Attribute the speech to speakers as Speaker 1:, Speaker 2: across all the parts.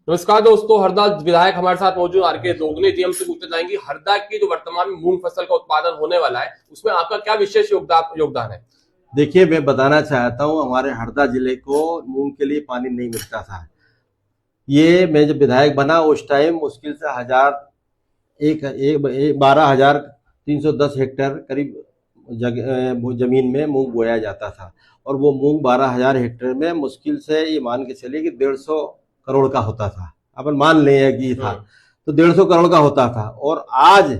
Speaker 1: नमस्कार दोस्तों, हरदा विधायक हमारे साथ मौजूद आरके दोगने जी। हमसे पूछना चाहेंगे हरदा की जो वर्तमान में मूंग फसल का उत्पादन होने वाला है उसमें आपका क्या विशेष योगदान है।
Speaker 2: देखिए, मैं बताना चाहता हूँ, हमारे हरदा जिले को मूंग के लिए पानी नहीं मिलता था। ये मैं जब विधायक बना उस टाइम मुश्किल से हजार एक, एक, एक 12,310 हेक्टेयर करीब जमीन में मूंग बोया जाता था। और वो मूंग 12,000 हेक्टेयर में मुश्किल से ये मान के चलिए कि 150 करोड़ का होता था। अपन मान लें कि था तो 150 करोड़ का होता था। और आज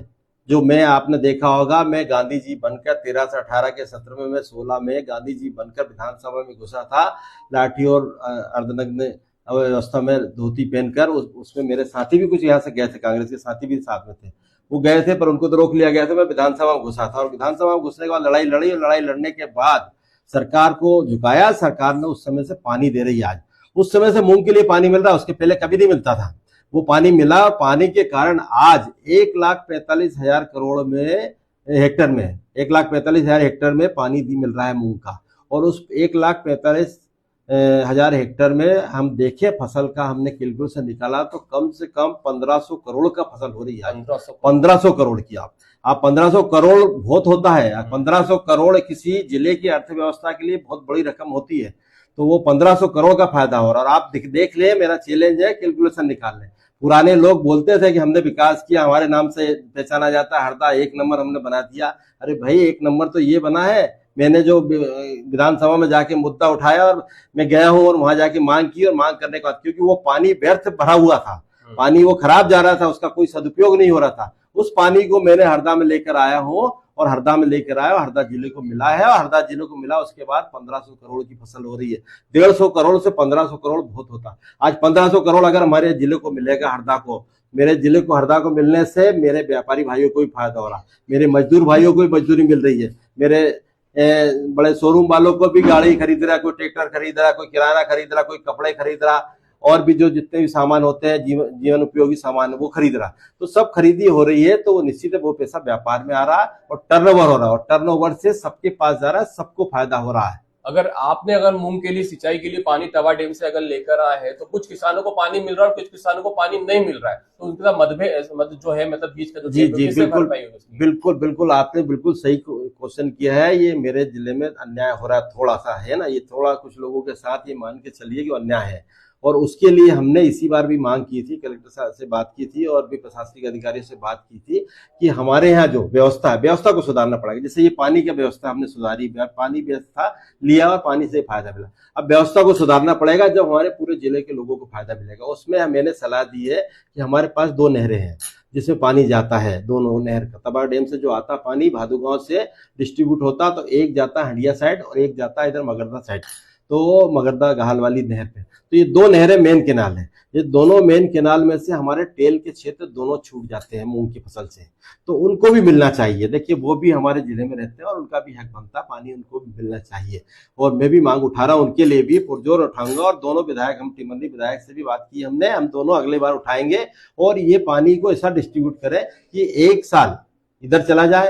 Speaker 2: जो मैं आपने देखा होगा, मैं गांधी जी बनकर 13 से 18 के सत्र में, मैं 16 में गांधी जी बनकर विधानसभा में घुसा था, लाठी और अर्धनग्न अवस्था में धोती पहनकर। उसमें मेरे साथी भी कुछ यहाँ से गए थे, कांग्रेस के साथी भी साथ में थे। वो गए थे पर उनको तो रोक लिया गया था। मैं विधानसभा में घुसा था और विधानसभा में घुसने के बाद लड़ाई लड़ी, और लड़ाई लड़ने के बाद सरकार को झुकाया। सरकार ने उस समय से पानी दे रही है। आज उस समय से मूंग के लिए पानी मिल रहा है, उसके पहले कभी नहीं मिलता था। वो पानी मिला, पानी के कारण आज 1,45,000 करोड़ में हेक्टर में 1,45,000 हेक्टर में पानी मिल रहा है मूंग का। और उस 1,45,000 हेक्टर में हम देखे फसल का हमने कैलकुलेशन निकाला तो कम से कम 1,500 करोड़ का फसल हो रही है। 1,500 करोड़ की आप 1,500 करोड़ बहुत होता है। 1,500 करोड़ किसी जिले की अर्थव्यवस्था के लिए बहुत बड़ी रकम होती है। तो वो 1,500 करोड़ का फायदा हो रहा है। और आप देख ले, मेरा चैलेंज है, कैलकुलेशन निकाल लें। पुराने लोग बोलते थे कि हमने विकास किया, हमारे नाम से पहचाना जाता है, हरदा 1 नंबर हमने बना दिया। अरे भाई, 1 नंबर तो ये बना है, मैंने जो विधानसभा में जाके मुद्दा उठाया और मैं गया हूं और वहां जाके मांग की, और मांग करने के बाद क्योंकि वो पानी व्यर्थ भरा हुआ था, पानी वो खराब जा रहा था, उसका कोई सदुपयोग नहीं हो रहा था। उस पानी को मैंने हरदा में लेकर आया हूं और हरदा में लेकर आया, हरदा जिले को मिला है। और हरदा जिले को मिला उसके बाद 1,500 करोड़ की फसल हो रही है। 150 करोड़ से 1,500 करोड़ बहुत होता। आज 1,500 करोड़ अगर हमारे जिले को मिलेगा, हरदा को, मेरे जिले को हरदा को मिलने से मेरे व्यापारी भाइयों को भी फायदा हो रहा, मेरे मजदूर भाइयों को भी मजदूरी मिल रही है, मेरे बड़े शोरूम वालों को भी गाड़ी खरीद रहा, कोई ट्रैक्टर खरीद रहा, कोई किराना खरीद रहा, कोई कपड़े खरीद रहा, और भी जो जितने भी सामान होते हैं जीवन उपयोगी सामान वो खरीद रहा। तो सब खरीदी हो रही है, तो निश्चित है वो पैसा व्यापार में आ रहा है और टर्नओवर हो रहा है, और टर्नओवर से सबके पास जा रहा है, सबको फायदा हो रहा है।
Speaker 1: अगर मूंग के लिए सिंचाई के लिए पानी तवा डैम से अगर लेकर आए हैं तो कुछ किसानों को पानी मिल रहा है और कुछ किसानों को पानी नहीं मिल रहा है, तो उनका मतभेद जो है, मतलब बीच का जो
Speaker 2: जी जी,
Speaker 1: किससे
Speaker 2: बिल्कुल
Speaker 1: भरपाई होगी?
Speaker 2: बिल्कुल बिल्कुल, आपने बिल्कुल सही क्वेश्चन किया है। ये मेरे जिले में अन्याय हो रहा है, थोड़ा सा है ना, ये थोड़ा कुछ लोगों के साथ ये मान के चलिए कि अन्याय है। और उसके लिए हमने इसी बार भी मांग की थी, कलेक्टर साहब से बात की थी और भी प्रशासनिक अधिकारियों से बात की थी कि हमारे यहाँ जो व्यवस्था है, व्यवस्था को सुधारना पड़ेगा। जैसे ये पानी की व्यवस्था हमने सुधारी, पानी व्यवस्था लिया और पानी से फायदा मिला। अब व्यवस्था को सुधारना पड़ेगा, जब हमारे पूरे जिले के लोगों को फायदा मिलेगा। उसमें मैंने सलाह दी है कि हमारे पास 2 नहरें हैं जिसमें पानी जाता है। दोनों नहर का तबा डैम से जो आता पानी भादू गांव से डिस्ट्रीब्यूट होता, तो एक जाता हंडिया साइड और एक जाता इधर मगरदा साइड, तो मगरदा गहाल वाली नहर पे। तो ये 2 नहरें मेन केनाल है। ये दोनों मेन केनाल में से हमारे टेल के क्षेत्र दोनों छूट जाते हैं मूंग की फसल से, तो उनको भी मिलना चाहिए। देखिए, वो भी हमारे जिले में रहते हैं और उनका भी हक बनता, पानी उनको भी मिलना चाहिए। और मैं भी मांग उठा रहा हूं, उनके लिए भी पुरजोर उठाऊंगा। और दोनों विधायक, हम टिमरनी विधायक से भी बात की हमने, हम दोनों अगले बार उठाएंगे और ये पानी को ऐसा डिस्ट्रीब्यूट करें कि 1 साल इधर चला जाए,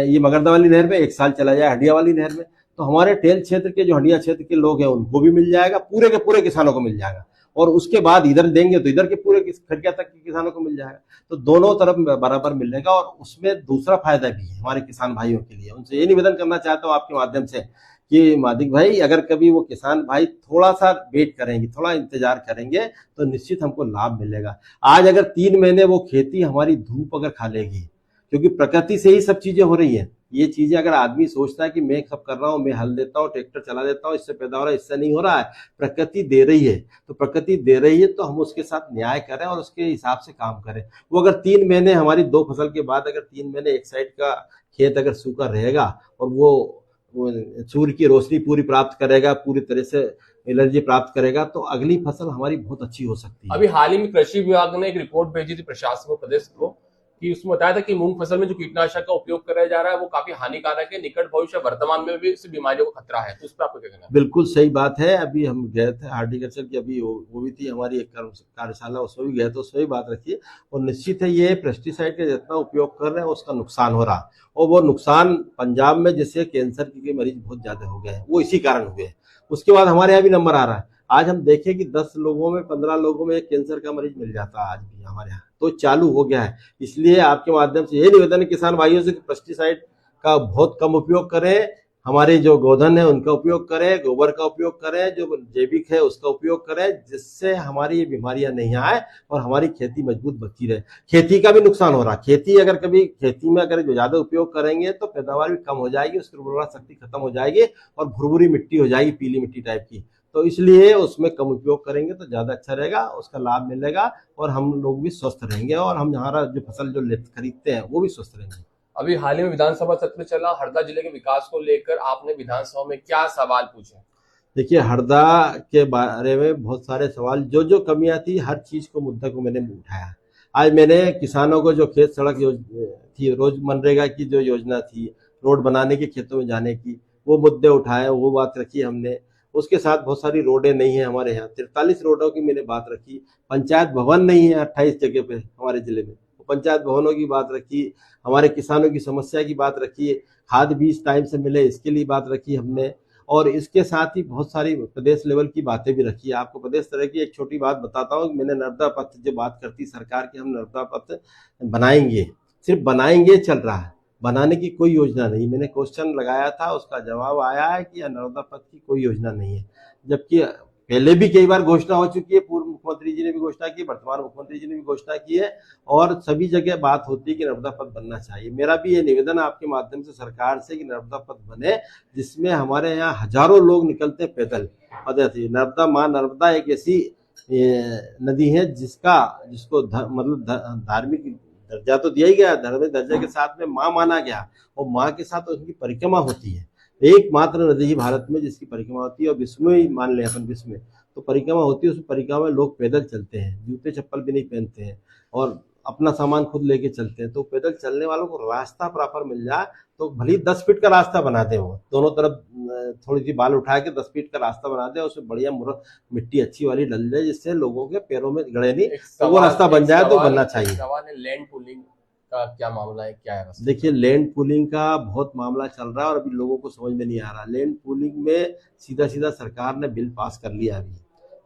Speaker 2: ये मगरदा वाली नहर में, 1 साल चला जाए हंडिया वाली नहर में। तो हमारे टेल क्षेत्र के जो हंडिया क्षेत्र के लोग हैं उनको भी मिल जाएगा, पूरे के पूरे किसानों को मिल जाएगा। और उसके बाद इधर देंगे तो इधर के पूरे खड़िया तक के किसानों को मिल जाएगा। तो दोनों तरफ बराबर मिलेगा। और उसमें दूसरा फायदा भी है हमारे किसान भाइयों के लिए। उनसे ये निवेदन करना चाहता हूँ आपके माध्यम से कि मादिक भाई, अगर कभी वो किसान भाई थोड़ा सा वेट करेंगे, थोड़ा इंतजार करेंगे, तो निश्चित हमको लाभ मिलेगा। आज अगर 3 महीने वो खेती हमारी धूप अगर खा लेगी, क्योंकि प्रकृति से ही सब चीजें हो रही है। ये चीजें अगर आदमी सोचता है कि मैं सब कर रहा हूँ, मैं हल देता हूँ, ट्रैक्टर चला देता हूँ, इससे पैदा हो रहा है, इससे नहीं हो रहा है, प्रकृति दे रही है। तो प्रकृति दे रही है तो हम उसके साथ न्याय करें और उसके हिसाब से काम करें। वो अगर 3 महीने हमारी 2 फसल के बाद अगर 3 महीने एक साइड का खेत अगर सूखा रहेगा और वो सूर्य की रोशनी पूरी प्राप्त करेगा, पूरी तरह से एनर्जी प्राप्त करेगा, तो अगली फसल हमारी बहुत अच्छी हो सकती है।
Speaker 1: अभी हाल ही में कृषि विभाग ने एक रिपोर्ट भेजी थी प्रशासन को, प्रदेश को, कि उसमें बताया था कि मूंग फसल में जो कीटनाशक का उपयोग कराया जा रहा है वो काफी हानिकारक है, निकट भविष्य वर्तमान में भी इससे बीमारियों का खतरा है। तो उस पर आपको क्या कहना है?
Speaker 2: बिल्कुल सही बात है। अभी हम गए थे हार्टिकल्चर की, अभी वो भी थी हमारी एक कार्यशाला, उसमें भी गए थे, उसमें भी बात रखी है। और निश्चित है ये पेस्टिसाइड का जितना उपयोग कर रहे हैं उसका नुकसान हो रहा है। और वो नुकसान पंजाब में जैसे कैंसर के मरीज बहुत ज्यादा हो गए हैं, वो इसी कारण हुए हैं। उसके बाद हमारे यहाँ भी नंबर आ रहा है। आज हम देखें कि 10 लोगों में 15 लोगों में एक कैंसर का मरीज मिल जाता है आज भी हमारे यहाँ, तो चालू हो गया है। इसलिए आपके माध्यम से ये निवेदन है किसान भाइयों से कि पेस्टिसाइड का बहुत कम उपयोग करें, हमारे जो गोधन है उनका उपयोग करें, गोबर का उपयोग करें, जो जैविक है उसका उपयोग करें, जिससे हमारी ये बीमारियां नहीं आए और हमारी खेती मजबूत बची रहे। खेती का भी नुकसान हो रहा है, खेती में अगर ज्यादा उपयोग करेंगे तो पैदावार भी कम हो जाएगी, उसकी उर्वरा शक्ति खत्म हो जाएगी और भुरभुरी मिट्टी हो जाएगी, पीली मिट्टी टाइप की। तो इसलिए उसमें कम उपयोग करेंगे तो ज्यादा अच्छा रहेगा, उसका लाभ मिलेगा और हम लोग भी स्वस्थ रहेंगे और हम हमारा जो फसल जो खरीदते हैं वो भी स्वस्थ रहेंगे।
Speaker 1: अभी हाल ही में विधानसभा सत्र चला, हरदा जिले के विकास को लेकर आपने विधानसभा में क्या सवाल पूछे?
Speaker 2: देखिए, हरदा के बारे में बहुत सारे सवाल, जो जो कमियां थी हर चीज को मुद्दा को मैंने उठाया। आज मैंने किसानों को जो खेत सड़क थी, रोज मनरेगा की जो योजना थी, रोड बनाने के खेतों में जाने की, वो मुद्दे उठाए, वो बात रखी हमने। उसके साथ बहुत सारी रोडें नहीं है हमारे यहाँ, 43 रोडों की मैंने बात रखी। पंचायत भवन नहीं है 28 जगह पे हमारे जिले में, पंचायत भवनों की बात रखी, हमारे किसानों की समस्या की बात रखी, खाद बीज टाइम से मिले इसके लिए बात रखी हमने। और इसके साथ ही बहुत सारी प्रदेश लेवल की बातें भी रखी। आपको प्रदेश तरह की एक छोटी बात बताता हूँ, मैंने नर्मदा पथ जो बात करती सरकार की, हम नर्मदा पथ बनाएंगे, सिर्फ बनाएंगे चल रहा है, बनाने की कोई योजना नहीं। मैंने क्वेश्चन लगाया था, उसका जवाब आया है कि नर्मदा पथ की कोई योजना नहीं है, जबकि पहले भी कई बार घोषणा हो चुकी है। पूर्व मुख्यमंत्री जी ने भी घोषणा की, वर्तमान मुख्यमंत्री जी ने भी घोषणा की है और सभी जगह बात होती है कि नर्मदा पथ बनना चाहिए। मेरा भी ये निवेदन आपके माध्यम से सरकार से कि नर्मदा पथ बने, जिसमें हमारे यहाँ हजारों लोग निकलते हैं पैदल पदयात्री। नर्मदा, माँ नर्मदा एक ऐसी नदी है जिसको मतलब धार्मिक दर्जा तो दिया ही गया, धार्मिक दर्जा के साथ में माँ माना गया और माँ के साथ उनकी परिक्रमा होती है। एकमात्र नदी ही भारत में जिसकी परिक्रमा होती है और विश्व में ही मान लें अपन, विश्व में तो परिक्रमा होती है। उस परिक्रमा में लोग पैदल चलते हैं, जूते चप्पल भी नहीं पहनते हैं और अपना सामान खुद लेके चलते हैं। तो पैदल चलने वालों को रास्ता प्रॉपर मिल जाए तो भले ही 10 फीट का रास्ता बना दे, वो दोनों तरफ थोड़ी सी बाल उठा के 10 फीट का रास्ता बना दे, उसमें बढ़िया मिट्टी अच्छी वाली डल जाए जिससे लोगों के पैरों में गड़े नहीं, तो वो रास्ता बन जाए तो बनना चाहिए।
Speaker 1: सवाल है लैंड पूलिंग का क्या मामला है, क्या है?
Speaker 2: देखिए, लैंड पूलिंग का बहुत मामला चल रहा है और अभी लोगों को समझ में नहीं आ रहा। लैंड पूलिंग में सीधा सीधा सरकार ने बिल पास कर लिया अभी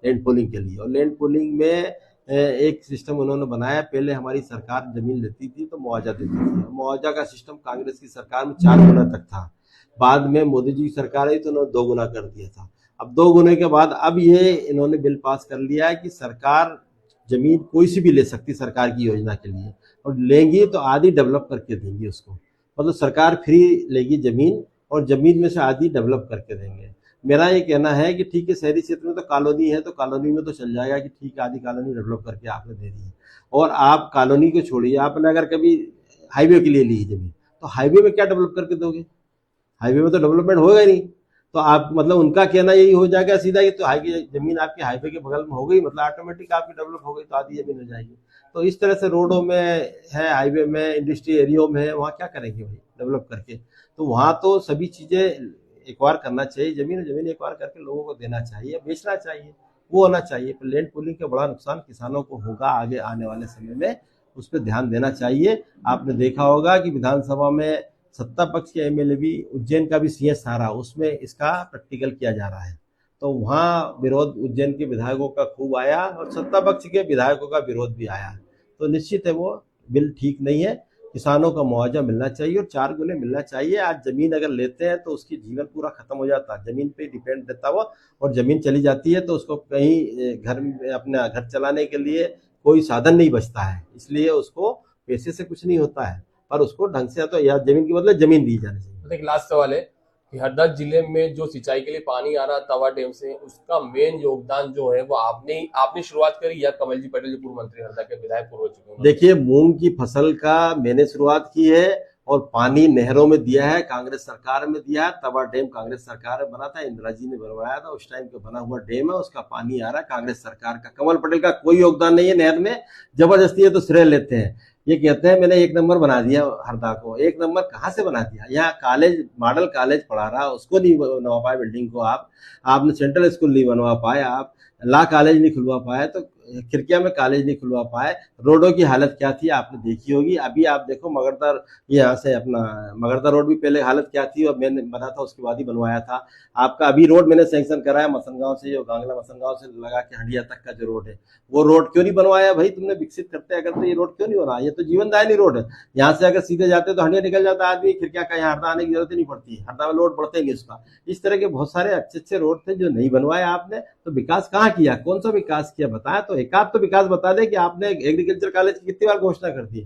Speaker 2: लैंड पूलिंग के लिए, और लैंड पूलिंग में एक सिस्टम उन्होंने बनाया। पहले हमारी सरकार जमीन लेती थी तो मुआवजा देती थी, मुआवजा का सिस्टम कांग्रेस की सरकार में 4 गुना तक था। बाद में मोदी जी की सरकार आई तो उन्होंने 2 गुना कर दिया था। अब 2 गुने के बाद अब ये इन्होंने बिल पास कर लिया है कि सरकार जमीन कोई सी भी ले सकती सरकार की योजना के लिए, और लेंगी तो आधी डेवलप करके देंगी उसको, मतलब सरकार फ्री लेगी जमीन और जमीन में से आधी डेवलप करके देंगे। मेरा ये कहना है कि ठीक है, शहरी क्षेत्र में तो कॉलोनी है तो कॉलोनी में तो चल जाएगा कि ठीक है, आधी कॉलोनी डेवलप करके आपने दे दी है। और आप कॉलोनी को छोड़िए, आपने अगर कभी हाईवे के लिए ली जमीन तो हाईवे में क्या डेवलप करके दोगे? हाईवे में तो डेवलपमेंट होगा ही नहीं। तो आप मतलब उनका कहना यही हो जाएगा सीधा कि तो हाईवे जमीन आपकी हाईवे के बगल में हो गई, मतलब ऑटोमेटिक आपकी डेवलप हो गई तो आधी जमीन हो जाएगी। तो इस तरह से रोडों में है, हाईवे में, इंडस्ट्री एरियो में है, वहाँ क्या करेंगे भाई डेवलप करके? तो वहाँ तो सभी चीजें एक बार करना चाहिए, जमीन एक बार करके लोगों को देना चाहिए, बेचना चाहिए, वो होना चाहिए। पर लैंड पूलिंग का बड़ा नुकसान किसानों को होगा आगे आने वाले समय में, उस पर ध्यान देना चाहिए। आपने देखा होगा कि विधानसभा में सत्ता पक्ष के एमएलए भी, उज्जैन का भी सीएस आ रहा, उसमें इसका प्रैक्टिकल किया जा रहा है। तो वहाँ विरोध उज्जैन के विधायकों का खूब आया और सत्ता पक्ष के विधायकों का विरोध भी आया। तो निश्चित है वो बिल ठीक नहीं है। किसानों का मुआवजा मिलना चाहिए और 4 गुने मिलना चाहिए। आज जमीन अगर लेते हैं तो उसकी जीवन पूरा खत्म हो जाता है, जमीन पे डिपेंड रहता हुआ, और जमीन चली जाती है तो उसको कहीं घर में अपना घर चलाने के लिए कोई साधन नहीं बचता है, इसलिए उसको पैसे से कुछ नहीं होता है, पर उसको ढंग से तो या जमीन की मतलब जमीन दी जानी चाहिए।
Speaker 1: एक लास्ट सवाल है कि हरदा जिले में जो सिंचाई के लिए पानी आ रहा तवा डैम से, उसका मेन योगदान जो है वो आपने शुरुआत करी या कमल जी पटेल जो पूर्व मंत्री हरदा के विधायक पूर्व चुके हैं?
Speaker 2: देखिए, मूंग की फसल का मैंने शुरुआत की है और पानी नहरों में दिया है, कांग्रेस सरकार में दिया है। तवा डैम कांग्रेस सरकार में बना था, इंदिरा जी ने बनवाया था, उस टाइम पे बना हुआ डैम है, उसका पानी आ रहा है कांग्रेस सरकार का। कमल पटेल का कोई योगदान नहीं है नहर में, जबरदस्ती है तो श्रेय लेते हैं। ये कहते हैं मैंने 1 नंबर बना दिया हरदा को। 1 नंबर कहाँ से बना दिया? यहाँ कॉलेज, मॉडल कॉलेज पढ़ा रहा, उसको नहीं बनवा पाए बिल्डिंग को, आपने सेंट्रल स्कूल नहीं बनवा पाए, आप लॉ कॉलेज नहीं खुलवा पाए, तो खिड़किया में कॉलेज नहीं खुलवा पाए। रोडों की हालत क्या थी आपने देखी होगी। अभी आप देखो मगरदा, यहाँ से अपना मगरदा रोड भी पहले हालत क्या थी और मैंने बना था उसके बाद ही बनवाया था। आपका अभी रोड मैंने सैंक्शन कराया मसनगांव से, जो गांगला मसनगांव से लगा के हंडिया तक का जो रोड है, वो रोड क्यों नहीं बनवाया भाई तुमने? विकसित करते अगर तो ये रोड क्यों नहीं हो रहा? ये तो जीवनदायिनी रोड है। यहाँ से अगर सीधे जाते तो हंडिया निकल जाता आदमी, खिड़किया का यहाँ हरदा आने की जरूरत ही नहीं पड़ती। हरदा में लोड बढ़तेंगे इसका। इस तरह के बहुत सारे अच्छे अच्छे रोड थे जो नहीं बनवाए आपने। तो विकास कहाँ किया? कौन सा विकास किया बताया तो? एक आध तो विकास बता दे कि आपने एग्रीकल्चर कॉलेज की कितनी बार घोषणा कर दी,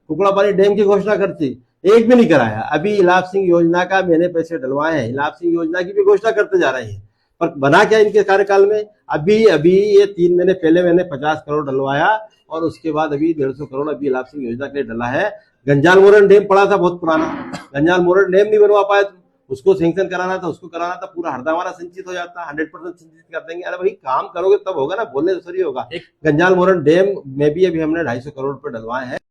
Speaker 2: कुकड़ा पानी डैम की घोषणा करती, एक भी नहीं कराया। अभी इलाप सिंह योजना का मैंने पैसे डलवाए हैं, इलाप सिंह योजना की भी घोषणा करते जा रहे हैं, पर बना क्या इनके कार्यकाल में? अभी अभी ये 3 महीने पहले मैंने 50 करोड़ डलवाया और उसके बाद अभी 150 करोड़ अभी इलाप सिंह योजना के लिए डला है। गंजाल मोरन डैम पड़ा था बहुत पुराना, गंजाल मोरन डैम नहीं बनवा पाए, उसको सैंक्शन कराना था, उसको कराना था, पूरा हरदा हमारा सिंचित हो जाता, 100% सिंचित कर देंगे। अरे भाई काम करोगे तब होगा ना, बोलने से थोड़ी होगा। गंजाल मोरन डैम में भी अभी हमने 250 करोड़ रुपए डलवाए हैं।